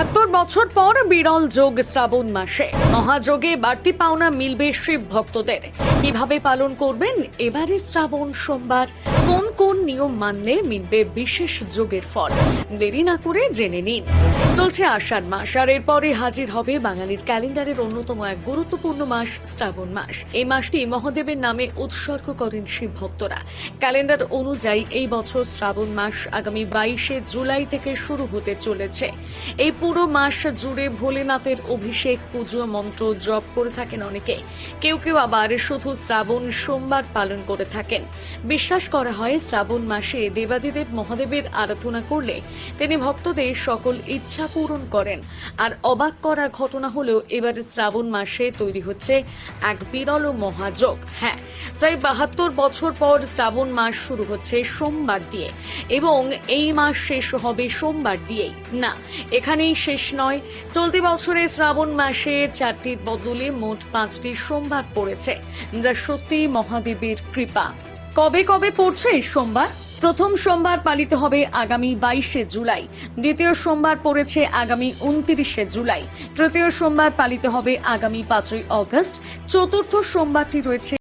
72 বছর পর বিরল যোগ শ্রাবণ মাসে মহাযোগে বাড়তি পাওনা মিলবে শিব ভক্তদের। কিভাবে পালন করবেন এবারে শ্রাবণ সোমবার, কোন কোন নিয়ম মানলে মিলবে বিশেষ যোগের ফল, দেরি না করে জেনে নিন। চলছে আষাঢ় মাস, আর এরপরে হাজির হবে বাঙালির ক্যালেন্ডারের অন্যতম এক গুরুত্বপূর্ণ মাস শ্রাবণ মাস। এই মাসটি মহাদেবের নামে উৎসর্গ করেন শিব ভক্তরা। ক্যালেন্ডার অনুযায়ী এই বছর শ্রাবণ মাস আগামী 22শে জুলাই থেকে শুরু হতে চলেছে। এই পুরো মাস জুড়ে ভোলেনাথের অভিষেক, পুজো, মন্ত্র জপ করে থাকেন অনেকে। কেউ কেউ আবার শুধু শ্রাবণ সোমবার পালন করে থাকেন। বিশ্বাস করা হয় শ্রাবণ মাসে দেবাদিদেব মহাদেবের আরাধনা করলে তিনি ভক্তদের সকল ইচ্ছা পূরণ করেন। আর অবাক করার ঘটনা হলেও এবারে শ্রাবণ মাসে তৈরি হচ্ছে এক বিরল মহাযোগ। হ্যাঁ, প্রায় 72 বছর পর শ্রাবণ মাস শুরু হচ্ছে সোমবার দিয়ে, এবং এই মাস শেষ হবে সোমবার দিয়েই। না, এখানেই শেষ নয়। চলতি বছরে শ্রাবণ মাসে 4টির বদলে মোট 5টি সোমবার পড়েছে, যা সত্যি মহাদেবের কৃপা। কবে কবে পড়ছে সোমবার? প্রথম সোমবার পালিত হবে আগামী 22শে জুলাই, দ্বিতীয় সোমবার পড়েছে আগামী 29শে জুলাই, তৃতীয় সোমবার পালিত হবে আগামী 5ই অগস্ট, চতুর্থ সোমবারটি রয়েছে